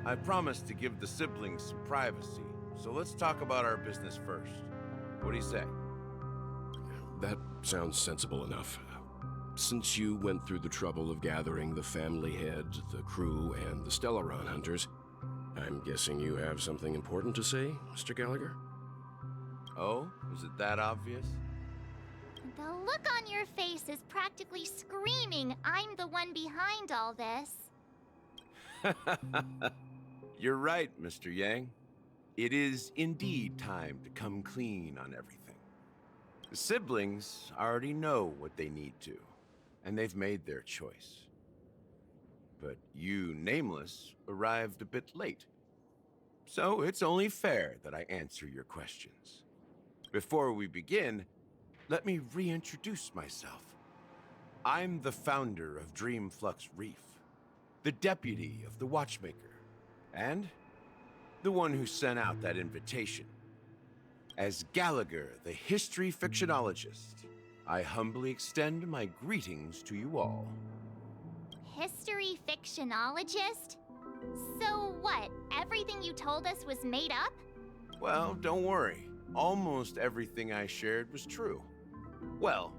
I promised to give the siblings some privacy, so let's talk about our business first. What do you say? That sounds sensible enough. Since you went through the trouble of gathering the family head, the crew, and the Stellaron hunters, I'm guessing you have something important to say, Mr. Gallagher? Oh, is it that obvious? The look on your face is practically screaming, I'm the one behind all this. You're right, Mr. Yang. It is indeed time to come clean on everything. The siblings already know what they need to, and they've made their choice. But you, Nameless, arrived a bit late. So it's only fair that I answer your questions. Before we begin, let me reintroduce myself. I'm the founder of Dreamflux Reef, the deputy of the Watchmaker, and the one who sent out that invitation. As Gallagher, the history fictionologist, I humbly extend my greetings to you all. History fictionologist? So what, everything you told us was made up? Well, don't worry. Almost everything I shared was true. Well,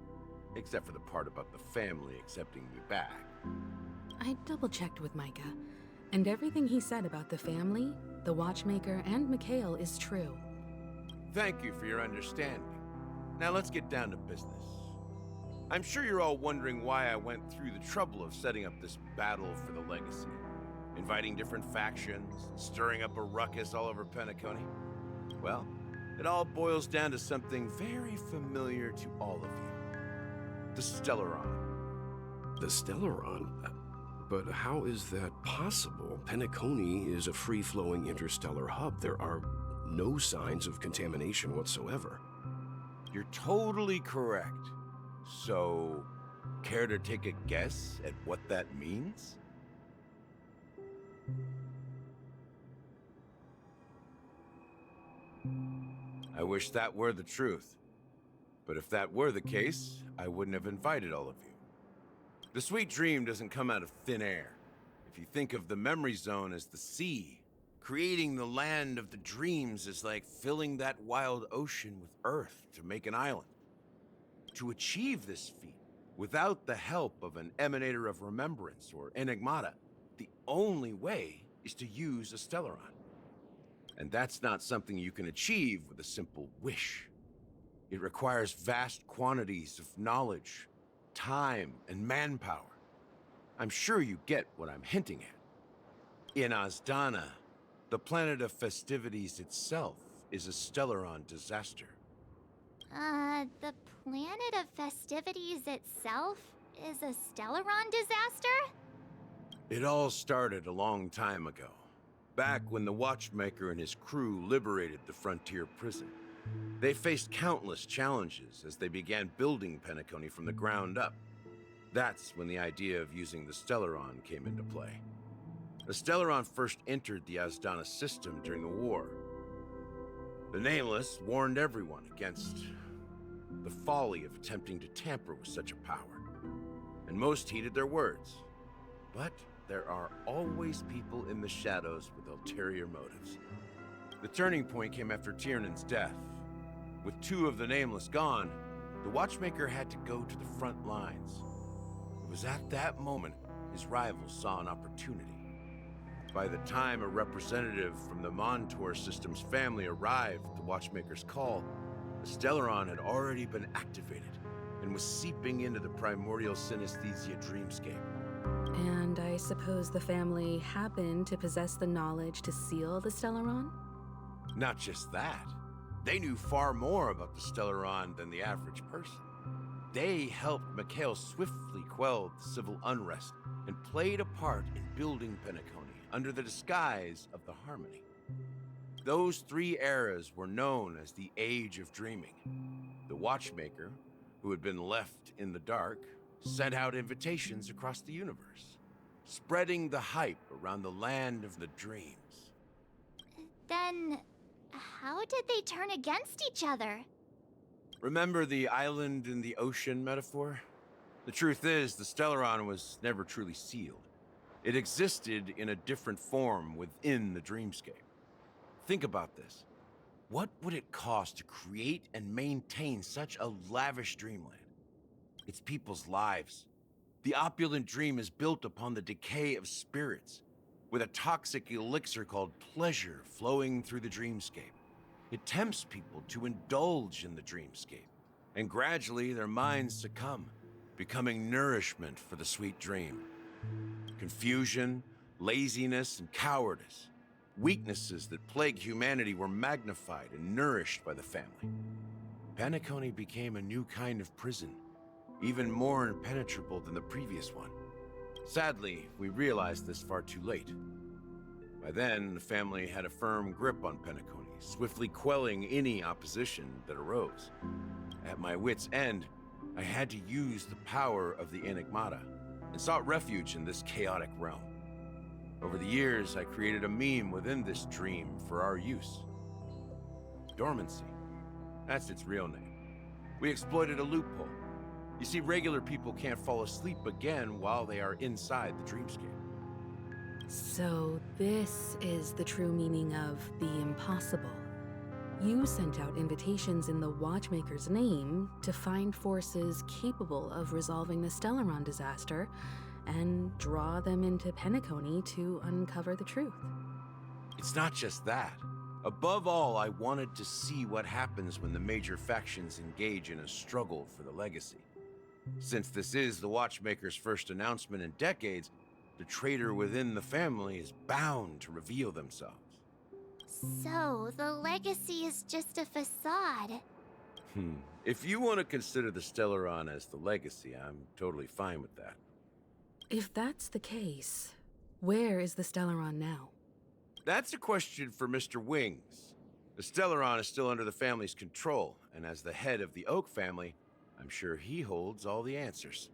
except for the part about the family accepting me back. I double-checked with Micah, and everything he said about the family, the Watchmaker, and Mikhail is true. Thank you for your understanding. Now let's get down to business. I'm sure you're all wondering why I went through the trouble of setting up this battle for the legacy. Inviting different factions, stirring up a ruckus all over Penacony. Well, it all boils down to something very familiar to all of you. The Stellaron. The Stellaron? But how is that possible? Penacony is a free-flowing interstellar hub. There are no signs of contamination whatsoever. You're totally correct. So, care to take a guess at what that means? I wish that were the truth. But if that were the case, I wouldn't have invited all of you. The sweet dream doesn't come out of thin air. If you think of the memory zone as the sea, creating the land of the dreams is like filling that wild ocean with earth to make an island. To achieve this feat, without the help of an emanator of remembrance or enigmata, the only way is to use a Stellaron. And that's not something you can achieve with a simple wish. It requires vast quantities of knowledge, time, and manpower. I'm sure you get what I'm hinting at. In Azdana, the planet of festivities itself is a Stellaron disaster. The planet of festivities itself is a Stellaron disaster? It all started a long time ago, back when the Watchmaker and his crew liberated the frontier prison. They faced countless challenges as they began building Penacony from the ground up. That's when the idea of using the Stellaron came into play. The Stellaron first entered the Azdana system during the war. The Nameless warned everyone against the folly of attempting to tamper with such a power, and most heeded their words. But there are always people in the shadows with ulterior motives. The turning point came after Tiernan's death. With two of the Nameless gone, the Watchmaker had to go to the front lines. It was at that moment his rivals saw an opportunity. By the time a representative from the Montour Systems family arrived at the Watchmaker's call, the Stellaron had already been activated and was seeping into the primordial synesthesia dreamscape. And I suppose the family happened to possess the knowledge to seal the Stellaron? Not just that. They knew far more about the Stellaron than the average person. They helped Mikhail swiftly quell the civil unrest and played a part in building Penacony under the disguise of the Harmony. Those three eras were known as the Age of Dreaming. The Watchmaker, who had been left in the dark, sent out invitations across the universe, spreading the hype around the land of the dreams. Then, how did they turn against each other? Remember the island in the ocean metaphor? The truth is, the Stellaron was never truly sealed. It existed in a different form within the dreamscape. Think about this. What would it cost to create and maintain such a lavish dreamland? It's people's lives. The opulent dream is built upon the decay of spirits, with a toxic elixir called pleasure flowing through the dreamscape. It tempts people to indulge in the dreamscape, and gradually their minds succumb, becoming nourishment for the sweet dream. Confusion, laziness, and cowardice, weaknesses that plague humanity, were magnified and nourished by the family. Penacony became a new kind of prison, even more impenetrable than the previous one. Sadly, we realized this far too late. By then, the family had a firm grip on Penacony, swiftly quelling any opposition that arose. At my wit's end, I had to use the power of the Enigmata, and sought refuge in this chaotic realm. Over the years, I created a meme within this dream for our use. Dormancy. That's its real name. We exploited a loophole. You see, regular people can't fall asleep again while they are inside the dreamscape. So this is the true meaning of the impossible. You sent out invitations in the Watchmaker's name to find forces capable of resolving the Stellaron disaster and draw them into Penacony to uncover the truth. It's not just that. Above all, I wanted to see what happens when the major factions engage in a struggle for the legacy. Since this is the Watchmaker's first announcement in decades, the traitor within the family is bound to reveal themselves. So, the legacy is just a facade. If you want to consider the Stellaron as the legacy, I'm totally fine with that. If that's the case, where is the Stellaron now? That's a question for Mr. Wings. The Stellaron is still under the family's control, and as the head of the Oak family, I'm sure he holds all the answers.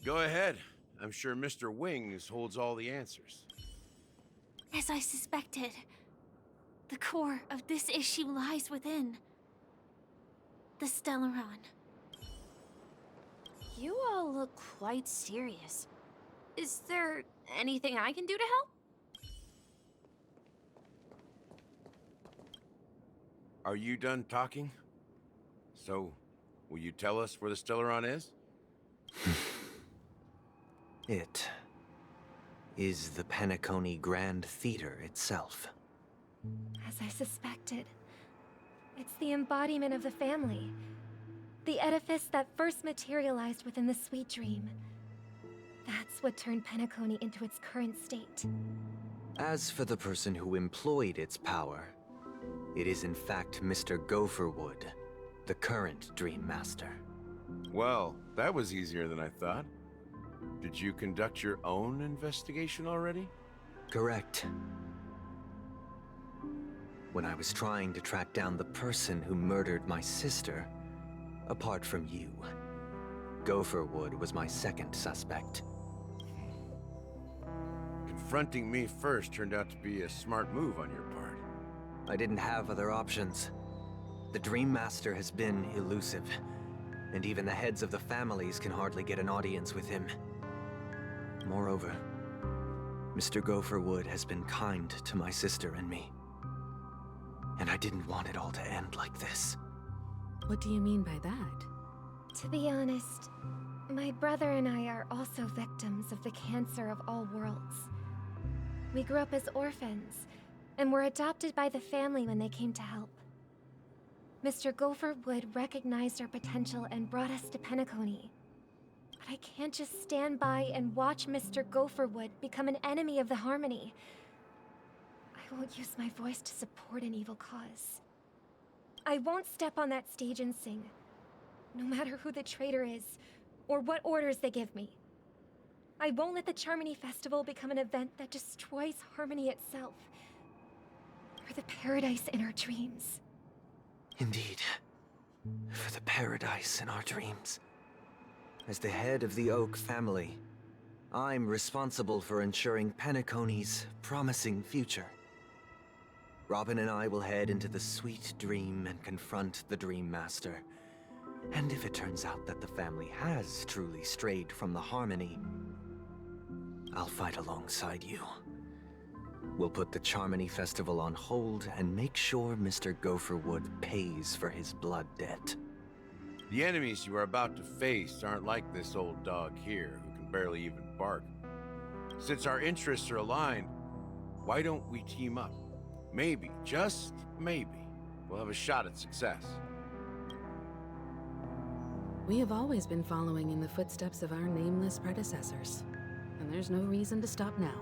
Go ahead. I'm sure Mr. Wings holds all the answers. As I suspected, the core of this issue lies within the Stellaron. You all look quite serious. Is there anything I can do to help? Are you done talking? So, will you tell us where the Stellaron is? It is the Penacony Grand Theater itself. As I suspected, it's the embodiment of the family. The edifice that first materialized within the Sweet Dream. That's what turned Penacony into its current state. As for the person who employed its power, it is in fact Mr. Gopherwood, the current Dream Master. Well, that was easier than I thought. Did you conduct your own investigation already? Correct. When I was trying to track down the person who murdered my sister, apart from you, Gopherwood was my second suspect. Confronting me first turned out to be a smart move on your part. I didn't have other options. The Dream Master has been elusive, and even the heads of the families can hardly get an audience with him. Moreover, Mr. Gopherwood has been kind to my sister and me. And I didn't want it all to end like this. What do you mean by that? To be honest, my brother and I are also victims of the cancer of all worlds. We grew up as orphans, and were adopted by the family when they came to help. Mr. Gopherwood recognized our potential and brought us to Penacony. But I can't just stand by and watch Mr. Gopherwood become an enemy of the Harmony. I won't use my voice to support an evil cause. I won't step on that stage and sing, no matter who the traitor is, or what orders they give me. I won't let the Charmony Festival become an event that destroys Harmony itself, or the paradise in our dreams. Indeed. For the paradise in our dreams. As the head of the Oak family, I'm responsible for ensuring Penacony's promising future. Robin and I will head into the Sweet Dream and confront the Dream Master. And if it turns out that the family has truly strayed from the harmony, I'll fight alongside you. We'll put the Charmony Festival on hold and make sure Mr. Gopherwood pays for his blood debt. The enemies you are about to face aren't like this old dog here, who can barely even bark. Since our interests are aligned, why don't we team up? Maybe, just maybe, we'll have a shot at success. We have always been following in the footsteps of our nameless predecessors, and there's no reason to stop now.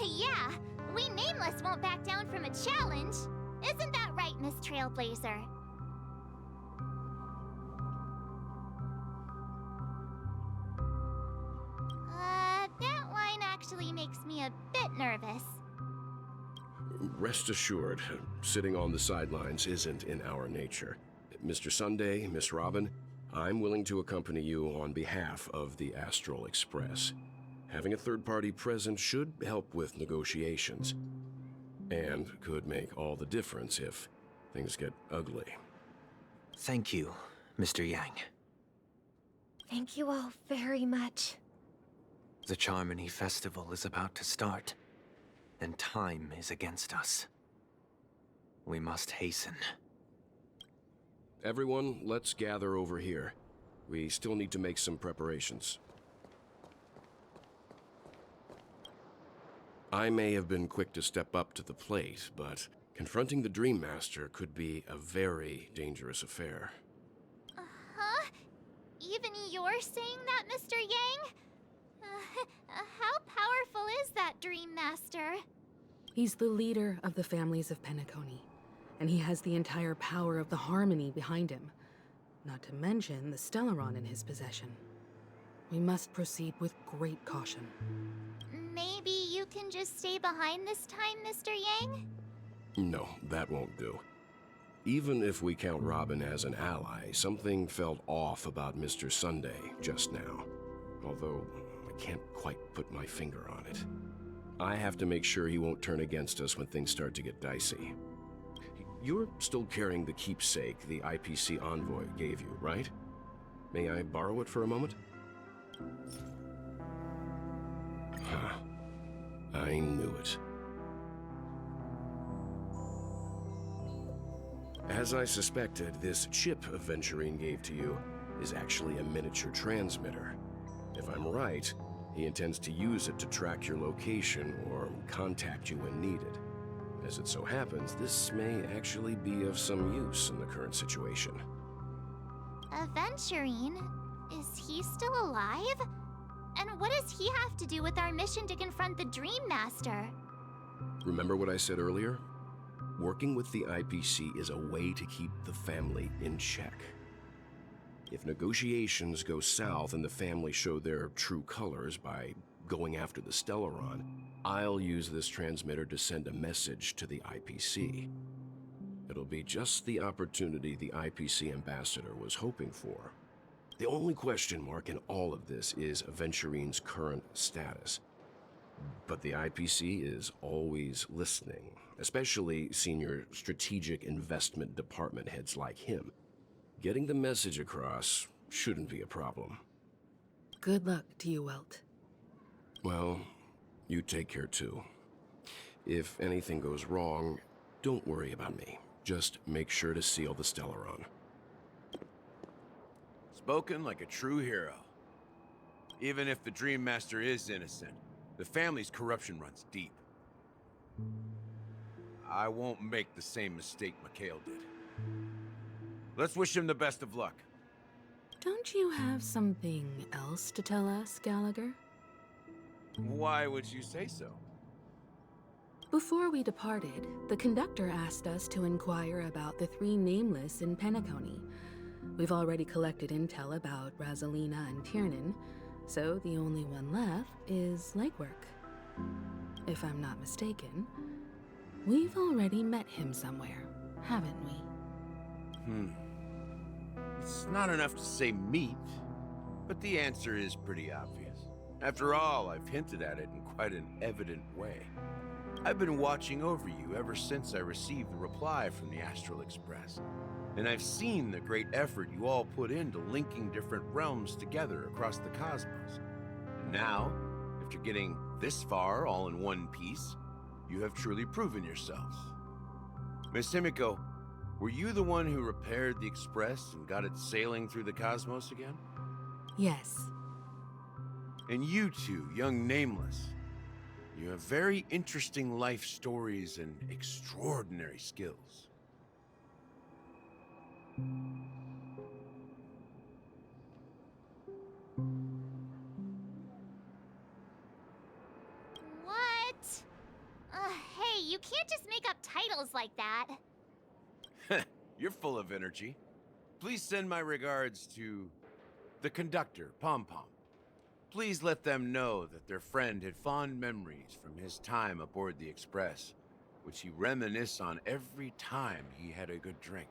Yeah, we Nameless won't back down from a challenge. Isn't that right, Miss Trailblazer? That line actually makes me a bit nervous. Rest assured, sitting on the sidelines isn't in our nature. Mr. Sunday, Miss Robin, I'm willing to accompany you on behalf of the Astral Express. Having a third party present should help with negotiations, and could make all the difference if things get ugly. Thank you, Mr. Yang. Thank you all very much. The Charmony Festival is about to start, and time is against us. We must hasten. Everyone, let's gather over here. We still need to make some preparations. I may have been quick to step up to the plate, but confronting the Dream Master could be a very dangerous affair. Huh? Even you're saying that, Mr. Yang? How powerful is that Dream Master? He's the leader of the families of Penacony, and he has the entire power of the Harmony behind him, not to mention the Stellaron in his possession. We must proceed with great caution. Maybe you can just stay behind this time, Mr. Yang? No, that won't do. Even if we count Robin as an ally, something felt off about Mr. Sunday just now. Although, I can't quite put my finger on it. I have to make sure he won't turn against us when things start to get dicey. You're still carrying the keepsake the IPC envoy gave you, right? May I borrow it for a moment? Huh. I knew it. As I suspected, this chip Aventurine gave to you is actually a miniature transmitter. If I'm right, he intends to use it to track your location or contact you when needed. As it so happens, this may actually be of some use in the current situation. Aventurine? Is he still alive? And what does he have to do with our mission to confront the Dream Master? Remember what I said earlier? Working with the IPC is a way to keep the family in check. If negotiations go south and the family show their true colors by going after the Stellaron, I'll use this transmitter to send a message to the IPC. It'll be just the opportunity the IPC ambassador was hoping for. The only question mark in all of this is Aventurine's current status. But the IPC is always listening, especially senior strategic investment department heads like him. Getting the message across shouldn't be a problem. Good luck to you, Welt. Well, you take care too. If anything goes wrong, don't worry about me. Just make sure to seal the Stellaron. Spoken like a true hero. Even if the Dream Master is innocent, the family's corruption runs deep. I won't make the same mistake Mikhail did. Let's wish him the best of luck. Don't you have something else to tell us, Gallagher? Why would you say so? Before we departed, the conductor asked us to inquire about the three Nameless in Penacony. We've already collected intel about Rosalina and Tiernan, so the only one left is Legwork. If I'm not mistaken, we've already met him somewhere, haven't we? It's not enough to say meet, but the answer is pretty obvious. After all, I've hinted at it in quite an evident way. I've been watching over you ever since I received the reply from the Astral Express. And I've seen the great effort you all put into linking different realms together across the cosmos. And now, after getting this far all in one piece, you have truly proven yourselves. Miss Himiko, were you the one who repaired the Express and got it sailing through the cosmos again? Yes. And you two, young Nameless, you have very interesting life stories and extraordinary skills. What? Hey, you can't just make up titles like that. You're full of energy. Please send my regards to the conductor, Pom Pom. Please let them know that their friend had fond memories from his time aboard the Express, which he reminisced on every time he had a good drink.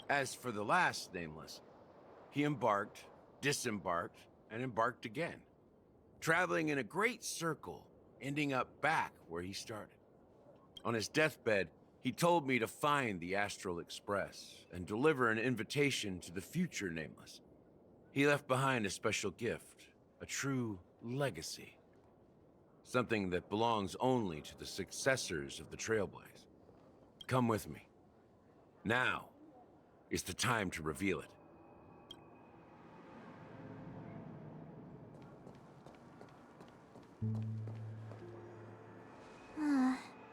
As for the last Nameless, he embarked, disembarked, and embarked again, traveling in a great circle, ending up back where he started. On his deathbed, he told me to find the Astral Express and deliver an invitation to the future Nameless. He left behind a special gift, a true legacy. Something that belongs only to the successors of the Trailblaze. Come with me. Now is the time to reveal it.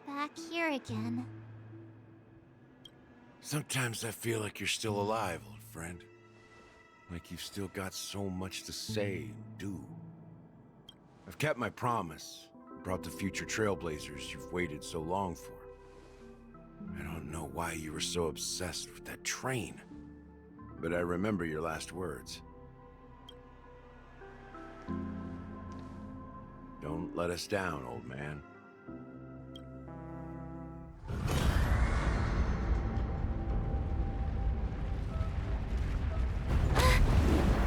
Back here again. Sometimes I feel like you're still alive, old friend. Like you've still got so much to say and do. I've kept my promise, brought the future Trailblazers you've waited so long for. I don't know why you were so obsessed with that train, but I remember your last words. Don't let us down, old man.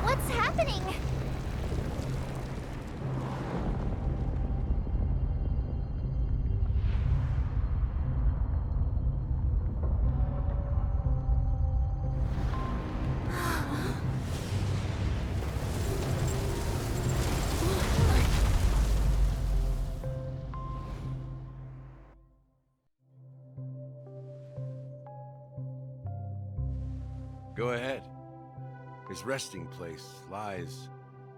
What's happening? Go ahead. His resting place lies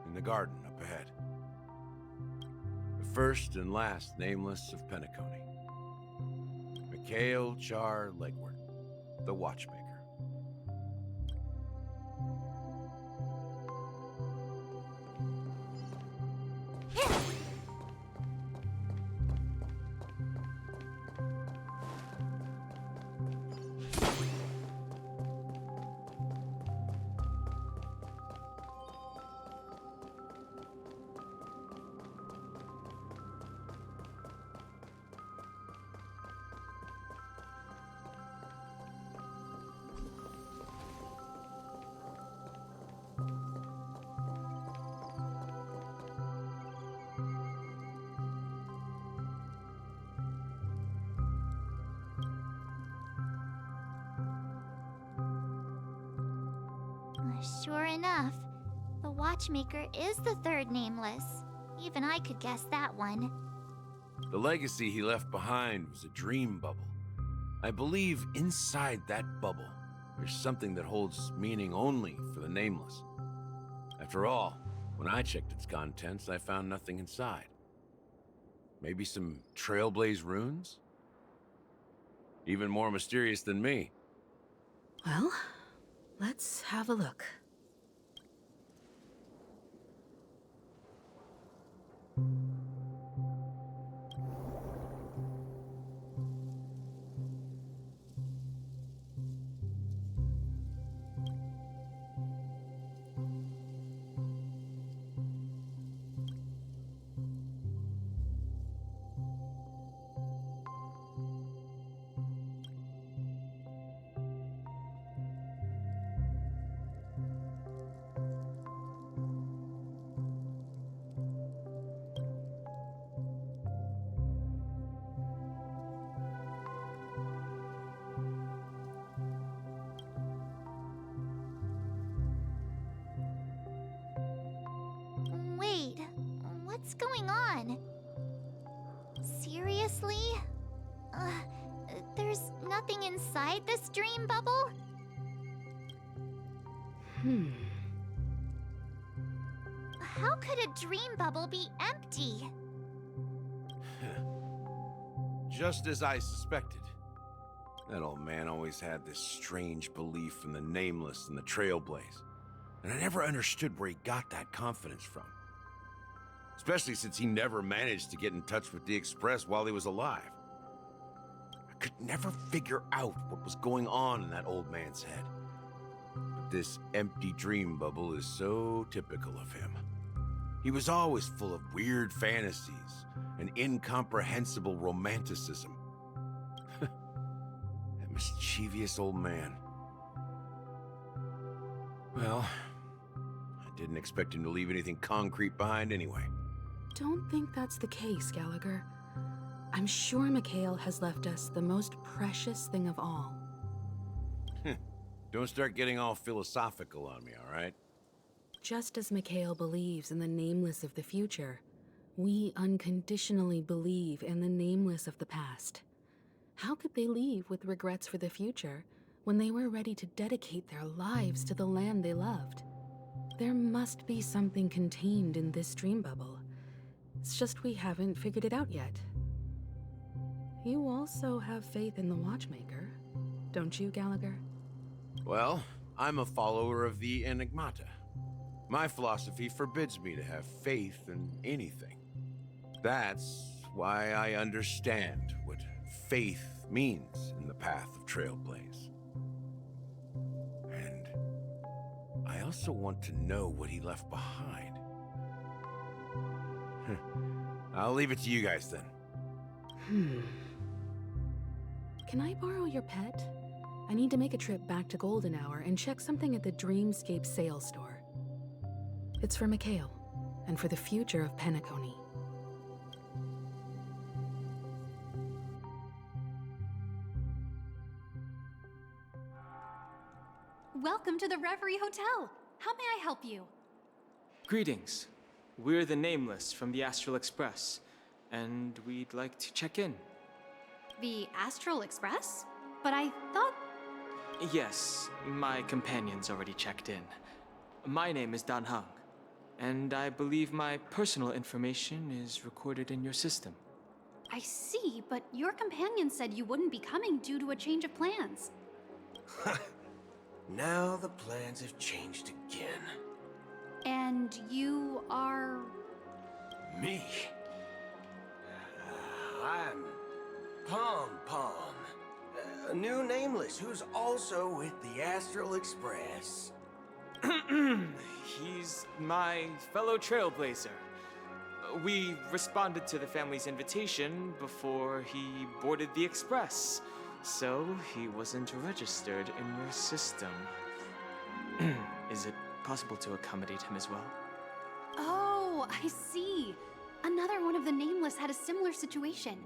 in the garden up ahead. The first and last Nameless of Penacony. Mikhail Char Legward, the Watchmaker. Sure enough, the Watchmaker is the third Nameless. Even I could guess that one. The legacy he left behind was a dream bubble. I believe inside that bubble, there's something that holds meaning only for the Nameless. After all, when I checked its contents, I found nothing inside. Maybe some Trailblaze runes? Even more mysterious than me. Well, let's have a look. on? Seriously? There's nothing inside this dream bubble? How could a dream bubble be empty? Just as I suspected. That old man always had this strange belief in the nameless and the trailblaze. And I never understood where he got that confidence from. Especially since he never managed to get in touch with the Express while he was alive. I could never figure out what was going on in that old man's head. But this empty dream bubble is so typical of him. He was always full of weird fantasies and incomprehensible romanticism. That mischievous old man. Well, I didn't expect him to leave anything concrete behind anyway. Don't think that's the case, Gallagher. I'm sure Mikhail has left us the most precious thing of all. Don't start getting all philosophical on me, all right? Just as Mikhail believes in the nameless of the future, we unconditionally believe in the nameless of the past. How could they leave with regrets for the future when they were ready to dedicate their lives to the land they loved? There must be something contained in this dream bubble. It's just we haven't figured it out yet. You also have faith in the Watchmaker, don't you, Gallagher? Well, I'm a follower of the Enigmata. My philosophy forbids me to have faith in anything. That's why I understand what faith means in the path of Trailblaze. And I also want to know what he left behind. I'll leave it to you guys then. Can I borrow your pet? I need to make a trip back to Golden Hour and check something at the Dreamscape sales store. It's for Mikhail, and for the future of Penacony. Welcome to the Reverie Hotel. How may I help you? Greetings. We're the Nameless from the Astral Express, and we'd like to check in. The Astral Express? But I thought... Yes, my companion's already checked in. My name is Dan Hung, and I believe my personal information is recorded in your system. I see, but your companion said you wouldn't be coming due to a change of plans. Now the plans have changed again. And you are... Me? I'm Pom Pom, a new nameless who's also with the Astral Express. He's my fellow trailblazer. We responded to the family's invitation before he boarded the express, so he wasn't registered in your system. Is it possible to accommodate him as well? Oh, I see. Another one of the Nameless had a similar situation.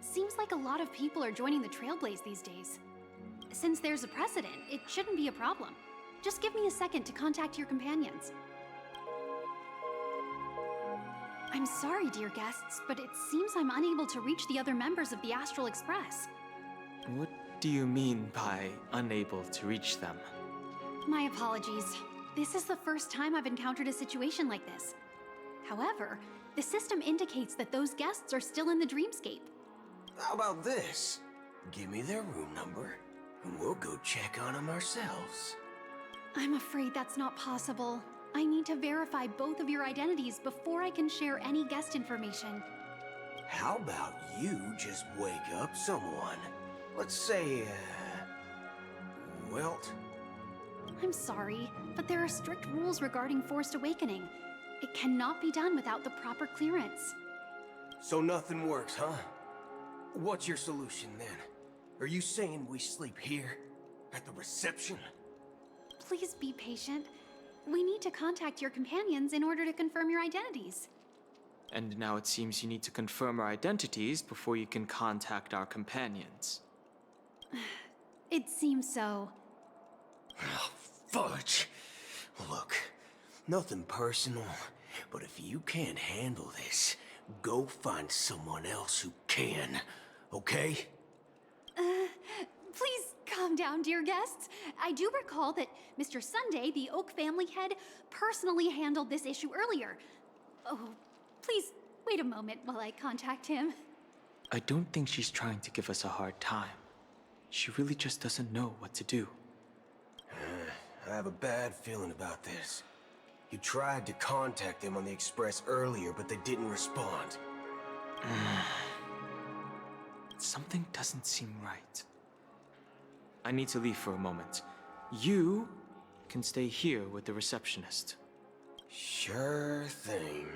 Seems like a lot of people are joining the Trailblaze these days. Since there's a precedent, it shouldn't be a problem. Just give me a second to contact your companions. I'm sorry, dear guests, but it seems I'm unable to reach the other members of the Astral Express. What do you mean by unable to reach them? My apologies. This is the first time I've encountered a situation like this. However, the system indicates that those guests are still in the dreamscape. How about this? Give me their room number, and we'll go check on them ourselves. I'm afraid that's not possible. I need to verify both of your identities before I can share any guest information. How about you just wake up someone? Let's say, Welt? I'm sorry, but there are strict rules regarding forced awakening. It cannot be done without the proper clearance. So nothing works, huh? What's your solution then? Are you saying we sleep here? At the reception? Please be patient. We need to contact your companions in order to confirm your identities. And now it seems you need to confirm our identities before you can contact our companions. It seems so. Oh, fudge! Look, nothing personal, but if you can't handle this, Go find someone else who can, okay? Please calm down, dear guests. I do recall that Mr. Sunday, the Oak family head, personally handled this issue earlier. Oh, please wait a moment while I contact him. I don't think she's trying to give us a hard time. She really just doesn't know what to do. I have a bad feeling about this. You tried to contact them on the Express earlier, but they didn't respond. Something doesn't seem right. I need to leave for a moment. You can stay here with the receptionist. Sure thing.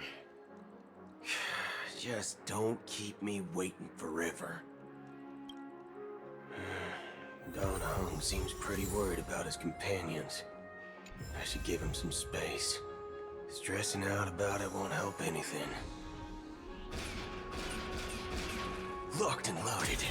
Just don't keep me waiting forever. Don Hung seems pretty worried about his companions. I should give him some space. Stressing out about it won't help anything. Locked and loaded.